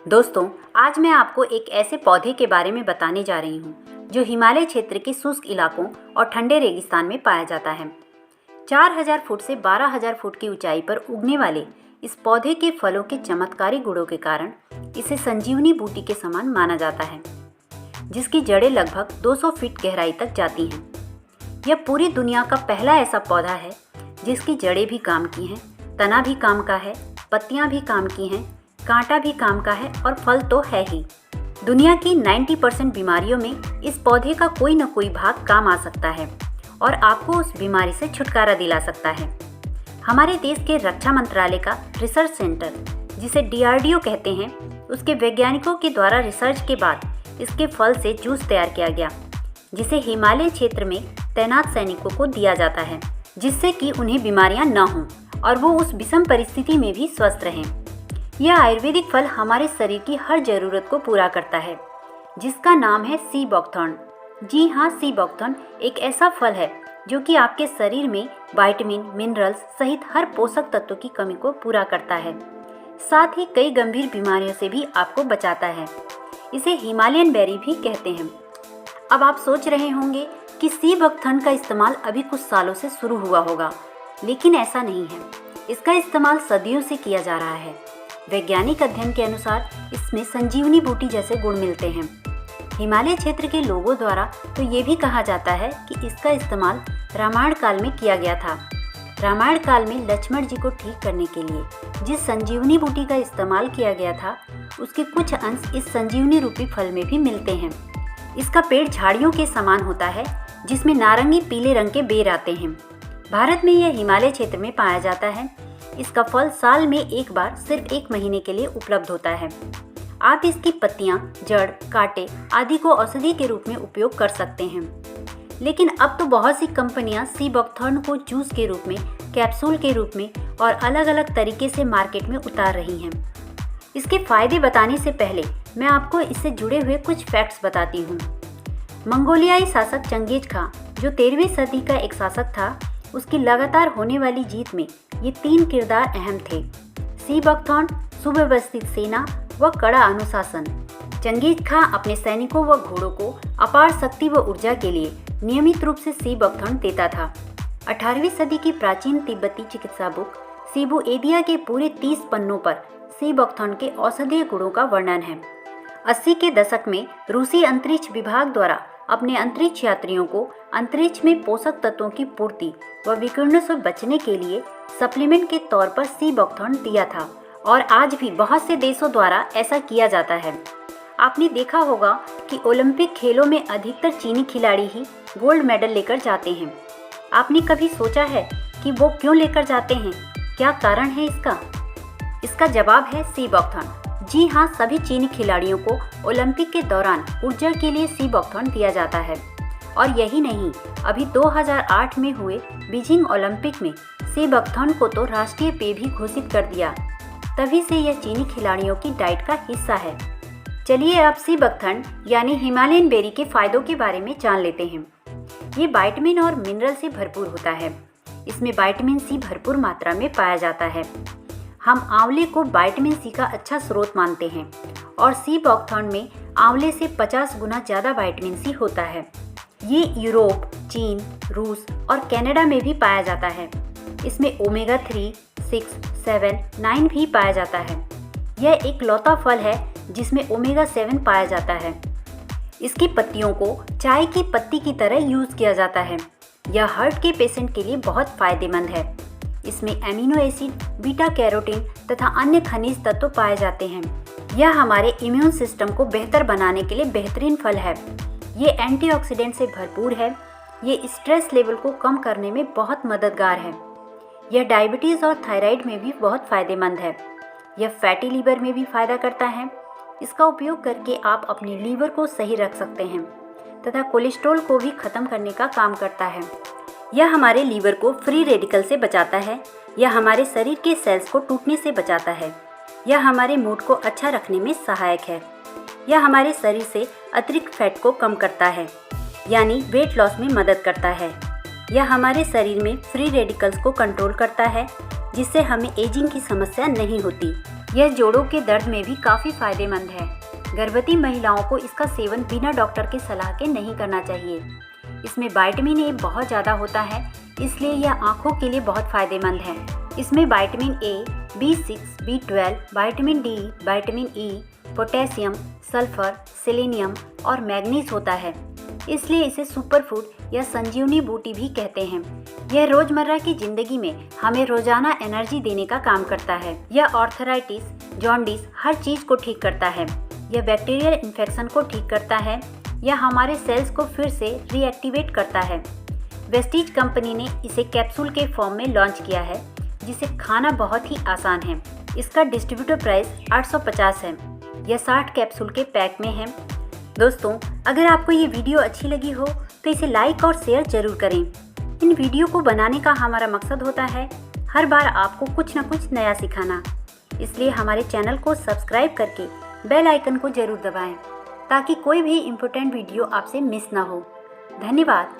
दोस्तों, आज मैं आपको एक ऐसे पौधे के बारे में बताने जा रही हूँ जो हिमालय क्षेत्र के शुष्क इलाकों और ठंडे रेगिस्तान में पाया जाता है। 4000 फुट से 12000 फुट की ऊंचाई पर उगने वाले इस पौधे के फलों के चमत्कारी गुणों के कारण इसे संजीवनी बूटी के समान माना जाता है, जिसकी जड़ें लगभग 200 फीट गहराई तक जाती हैं। यह पूरी दुनिया का पहला ऐसा पौधा है जिसकी जड़ें भी काम की हैं, तना भी काम का है, पत्तियां भी काम की हैं, कांटा भी काम का है और फल तो है ही। दुनिया की 90% बीमारियों में इस पौधे का कोई न कोई भाग काम आ सकता है और आपको उस बीमारी से छुटकारा दिला सकता है। हमारे देश के रक्षा मंत्रालय का रिसर्च सेंटर, जिसे DRDO कहते हैं, उसके वैज्ञानिकों के द्वारा रिसर्च के बाद इसके फल से जूस तैयार किया गया, जिसे हिमालय क्षेत्र में तैनात सैनिकों को दिया जाता है, जिससे कि उन्हें बीमारियां न हों और वो उस विषम परिस्थिति में भी स्वस्थ रहें। यह आयुर्वेदिक फल हमारे शरीर की हर जरूरत को पूरा करता है, जिसका नाम है सी बकथॉर्न। जी हाँ, सी बकथॉर्न एक ऐसा फल है जो कि आपके शरीर में विटामिन, मिनरल्स सहित हर पोषक तत्व की कमी को पूरा करता है। साथ ही कई गंभीर बीमारियों से भी आपको बचाता है। इसे हिमालयन बेरी भी कहते हैं। अब आप सोच रहे होंगे कि सी बकथॉर्न का इस्तेमाल अभी कुछ सालों से शुरू हुआ होगा, लेकिन ऐसा नहीं है। इसका इस्तेमाल सदियों से किया जा रहा है। वैज्ञानिक अध्ययन के अनुसार इसमें संजीवनी बूटी जैसे गुण मिलते हैं। हिमालय क्षेत्र के लोगों द्वारा तो ये भी कहा जाता है कि इसका इस्तेमाल रामायण काल में किया गया था। रामायण काल में लक्ष्मण जी को ठीक करने के लिए जिस संजीवनी बूटी का इस्तेमाल किया गया था, उसके कुछ अंश इस संजीवनी रूपी फल में भी मिलते हैं। इसका पेड़ झाड़ियों के समान होता है, जिसमें नारंगी पीले रंग के बेर आते हैं। भारत में यह हिमालय क्षेत्र में पाया जाता है। इसका फल साल में एक बार सिर्फ 1 महीने के लिए उपलब्ध होता है। आप इसकी पत्तियां, जड़, कांटे आदि को औषधि के रूप में उपयोग कर सकते हैं। लेकिन अब तो बहुत सी कंपनियां सी बकथॉर्न को जूस के रूप में, कैप्सूल के रूप में और अलग अलग तरीके से मार्केट में उतार रही हैं। इसके फायदे बताने से पहले मैं आपको इससे जुड़े हुए कुछ फैक्ट्स बताती हूँ। मंगोलियाई शासक चंगेज खां, जो 13वीं सदी का एक शासक था, उसकी लगातार होने वाली जीत में ये 3 किरदार अहम थे: सी बकथॉर्न, सुव्यवस्थित सेना व कड़ा अनुशासन। चंगेज खां अपने सैनिकों व घोड़ों को अपार शक्ति व ऊर्जा के लिए नियमित रूप से सी बकथॉर्न देता था। 18वीं सदी की प्राचीन तिब्बती चिकित्सा बुक शिबु एदिया के पूरे 30 पन्नों पर सी बकथॉर्न के औषधीय गुणों का वर्णन है। 80 के दशक में रूसी अंतरिक्ष विभाग द्वारा अपने अंतरिक्ष यात्रियों को अंतरिक्ष में पोषक तत्वों की पूर्ति व विकिरणों से बचने के लिए सप्लीमेंट के तौर पर सी बकथॉर्न दिया था और आज भी बहुत से देशों द्वारा ऐसा किया जाता है। आपने देखा होगा कि ओलंपिक खेलों में अधिकतर चीनी खिलाड़ी ही गोल्ड मेडल लेकर जाते हैं। आपने कभी सोचा है कि वो क्यों लेकर जाते हैं? क्या कारण है इसका? इसका जवाब है सी बकथॉर्न। जी हाँ, सभी चीनी खिलाड़ियों को ओलंपिक के दौरान ऊर्जा के लिए सी बकथॉर्न दिया जाता है। और यही नहीं, अभी 2008 में हुए बीजिंग ओलंपिक में सी बकथॉर्न को तो राष्ट्रीय पेय भी घोषित कर दिया। तभी से यह चीनी खिलाड़ियों की डाइट का हिस्सा है। चलिए अब सी बकथॉर्न यानी हिमालयन बेरी के फायदों के बारे में जान लेते हैं। ये विटामिन और मिनरल से भरपूर होता है। इसमें विटामिन सी भरपूर मात्रा में पाया जाता है। हम आंवले को विटामिन सी का अच्छा स्रोत मानते हैं और सी बकथॉर्न में आंवले से 50 गुना ज़्यादा विटामिन सी होता है। ये यूरोप, चीन, रूस और कनाडा में भी पाया जाता है। इसमें ओमेगा 3, 6, 7, 9 भी पाया जाता है। यह एक लौता फल है जिसमें ओमेगा 7 पाया जाता है। इसकी पत्तियों को चाय की पत्ती की तरह यूज़ किया जाता है। यह हार्ट के पेशेंट के लिए बहुत फायदेमंद है। इसमें एमिनो एसिड, बीटा कैरोटीन तथा अन्य खनिज तत्व पाए जाते हैं। यह हमारे इम्यून सिस्टम को बेहतर बनाने के लिए बेहतरीन फल है। ये एंटीऑक्सीडेंट से भरपूर है। ये स्ट्रेस लेवल को कम करने में बहुत मददगार है। यह डायबिटीज़ और थायराइड में भी बहुत फायदेमंद है। यह फैटी लीवर में भी फायदा करता है। इसका उपयोग करके आप अपने लीवर को सही रख सकते हैं तथा कोलेस्ट्रॉल को भी खत्म करने का काम करता है। यह हमारे लीवर को फ्री रेडिकल से बचाता है। यह हमारे शरीर के सेल्स को टूटने से बचाता है। यह हमारे मूड को अच्छा रखने में सहायक है। यह हमारे शरीर से अतिरिक्त फैट को कम करता है, यानी वेट लॉस में मदद करता है। यह हमारे शरीर में फ्री रेडिकल्स को कंट्रोल करता है, जिससे हमें एजिंग की समस्या नहीं होती। यह जोड़ों के दर्द में भी काफ़ी फायदेमंद है। गर्भवती महिलाओं को इसका सेवन बिना डॉक्टर के सलाह के नहीं करना चाहिए। इसमें विटामिन ए बहुत ज़्यादा होता है, इसलिए यह आँखों के लिए बहुत फायदेमंद है। इसमें vitamin A, B6, B12, vitamin D, vitamin E, potassium, sulphur, selenium और मैग्नीज होता है, इसलिए इसे सुपर फूड या संजीवनी बूटी भी कहते हैं। यह रोजमर्रा की जिंदगी में हमें रोजाना एनर्जी देने का काम करता है। यह आर्थराइटिस, जॉन्डिस हर चीज को ठीक करता है। यह बैक्टीरियल इन्फेक्शन को ठीक करता है। यह हमारे सेल्स को फिर से रीएक्टिवेट करता है। वेस्टीज कंपनी ने इसे कैप्सूल के फॉर्म में लॉन्च किया है, जिसे खाना बहुत ही आसान है। इसका डिस्ट्रीब्यूटर प्राइस 850 है। यह 60 कैप्सूल के पैक में है। दोस्तों, अगर आपको ये वीडियो अच्छी लगी हो तो इसे लाइक और शेयर जरूर करें। इन वीडियो को बनाने का हमारा मकसद होता है हर बार आपको कुछ न कुछ नया सिखाना। इसलिए हमारे चैनल को सब्सक्राइब करके बेल आइकन को जरूर दबाएं, ताकि कोई भी इम्पोर्टेंट वीडियो आपसे मिस ना हो। धन्यवाद।